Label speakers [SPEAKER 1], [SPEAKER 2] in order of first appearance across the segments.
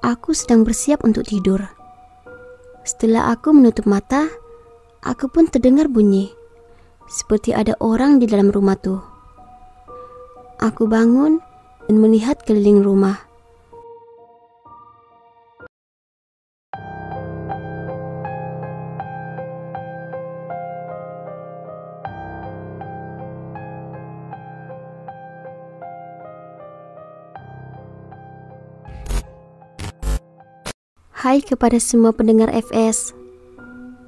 [SPEAKER 1] Aku sedang bersiap untuk tidur. Setelah aku menutup mata, aku pun terdengar bunyi, seperti ada orang di dalam rumah tuh. Aku bangun dan melihat keliling rumah. Hai kepada semua pendengar FS.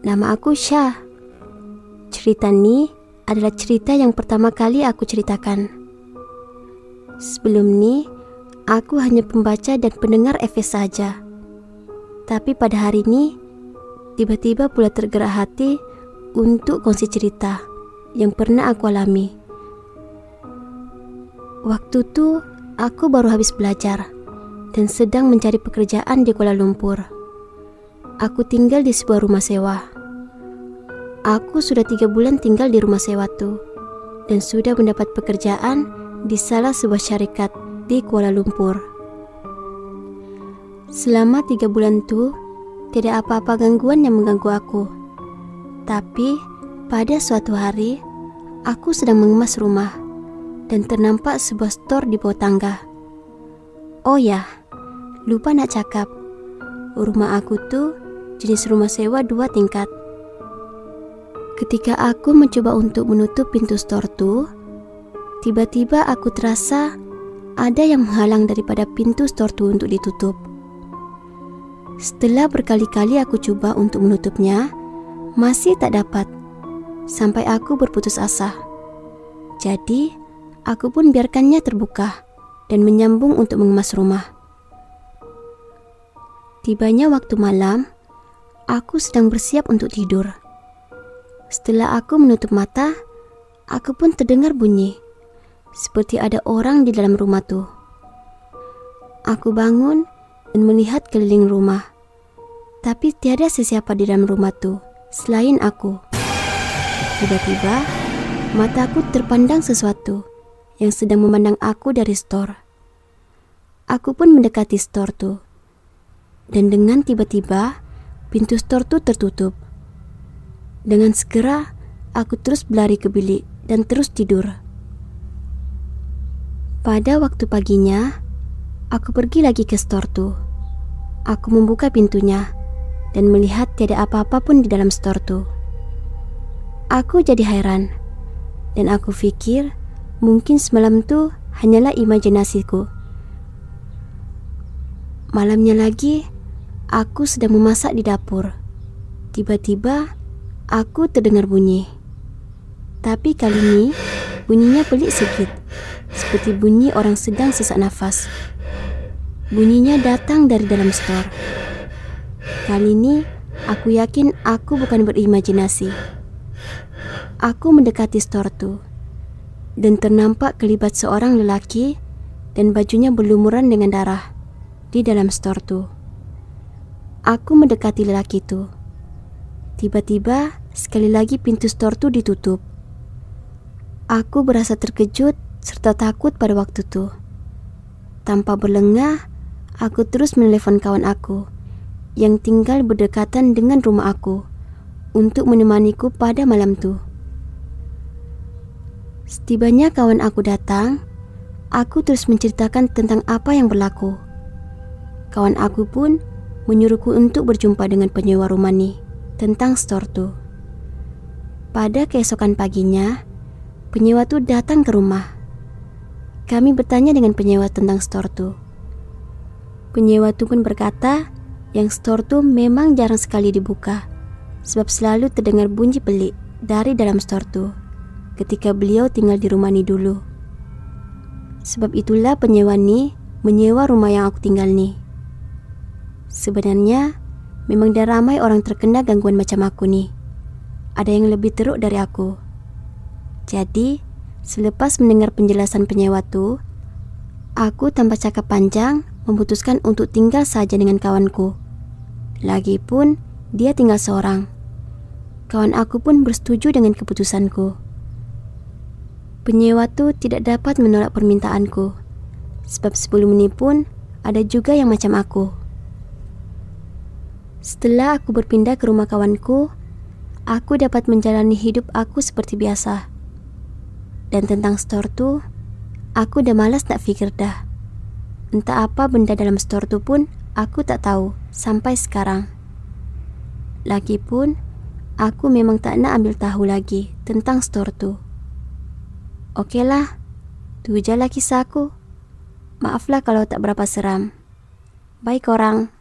[SPEAKER 1] Nama aku Syah. Cerita ini adalah cerita yang pertama kali aku ceritakan. Sebelum ini, aku hanya pembaca dan pendengar FS saja. Tapi pada hari ini, tiba-tiba pula tergerak hati untuk kongsi cerita yang pernah aku alami. Waktu itu, aku baru habis belajar dan sedang mencari pekerjaan di Kuala Lumpur. Aku tinggal di sebuah rumah sewa. Aku sudah 3 bulan tinggal di rumah sewa tuh, dan sudah mendapat pekerjaan di salah sebuah syarikat di Kuala Lumpur. Selama 3 bulan tuh, tidak apa-apa gangguan yang mengganggu aku. Tapi, pada suatu hari, aku sedang mengemas rumah, dan ternampak sebuah store di bawah tangga. Oh ya, lupa nak cakap, rumah aku tuh jenis rumah sewa 2 tingkat. Ketika aku mencoba untuk menutup pintu store tuh, tiba-tiba aku terasa ada yang menghalang daripada pintu store tuh untuk ditutup. Setelah berkali-kali aku coba untuk menutupnya, masih tak dapat, sampai aku berputus asa. Jadi, aku pun biarkannya terbuka dan menyambung untuk mengemas rumah. Tibanya waktu malam, aku sedang bersiap untuk tidur. Setelah aku menutup mata, aku pun terdengar bunyi, seperti ada orang di dalam rumah tuh. Aku bangun dan melihat keliling rumah, tapi tiada sesiapa di dalam rumah tuh selain aku. Tiba-tiba, mataku terpandang sesuatu yang sedang memandang aku dari store. Aku pun mendekati store tuh, dan dengan tiba-tiba pintu store tuh tertutup. Dengan segera, aku terus berlari ke bilik dan terus tidur. Pada waktu paginya, aku pergi lagi ke store tuh. Aku membuka pintunya dan melihat tiada apa-apa pun di dalam store tuh. Aku jadi heran, dan aku pikir mungkin semalam tuh hanyalah imajinasiku. Malamnya lagi, aku sedang memasak di dapur. Tiba-tiba, aku terdengar bunyi. Tapi kali ini, bunyinya pelik sedikit, seperti bunyi orang sedang sesak nafas. Bunyinya datang dari dalam store. Kali ini, aku yakin aku bukan berimajinasi. Aku mendekati store tuh, dan ternampak kelibat seorang lelaki dan bajunya berlumuran dengan darah di dalam store tuh. Aku mendekati lelaki itu. Tiba-tiba sekali lagi pintu store tuh ditutup. Aku berasa terkejut serta takut pada waktu itu. Tanpa berlengah, aku terus menelepon kawan aku yang tinggal berdekatan dengan rumah aku untuk menemaniku pada malam itu. Setibanya kawan aku datang, aku terus menceritakan tentang apa yang berlaku. Kawan aku pun menyuruhku untuk berjumpa dengan penyewa rumah nih tentang store tuh. Pada keesokan paginya, penyewa tuh datang ke rumah. Kami bertanya dengan penyewa tentang store tuh. Penyewa tuh pun berkata yang store tuh memang jarang sekali dibuka, sebab selalu terdengar bunyi pelik dari dalam store tuh ketika beliau tinggal di rumah ini dulu. Sebab itulah penyewa nih menyewa rumah yang aku tinggal nih. Sebenarnya memang dah ramai orang terkena gangguan macam aku nih. Ada yang lebih teruk dari aku. Jadi, selepas mendengar penjelasan penyewa tuh, aku tanpa cakap panjang memutuskan untuk tinggal saja dengan kawanku. Lagipun, dia tinggal seorang. Kawan aku pun bersetuju dengan keputusanku. Penyewa tuh tidak dapat menolak permintaanku, sebab sebelum ini pun ada juga yang macam aku. Setelah aku berpindah ke rumah kawanku, aku dapat menjalani hidup aku seperti biasa. Dan tentang store tuh, aku udah malas nak pikir dah. Entah apa benda dalam store tuh pun aku tak tahu sampai sekarang. Lagipun, aku memang tak nak ambil tahu lagi tentang store tuh. Okeylah, tu je lah kisahku. Maaflah kalau tak berapa seram. Bye korang.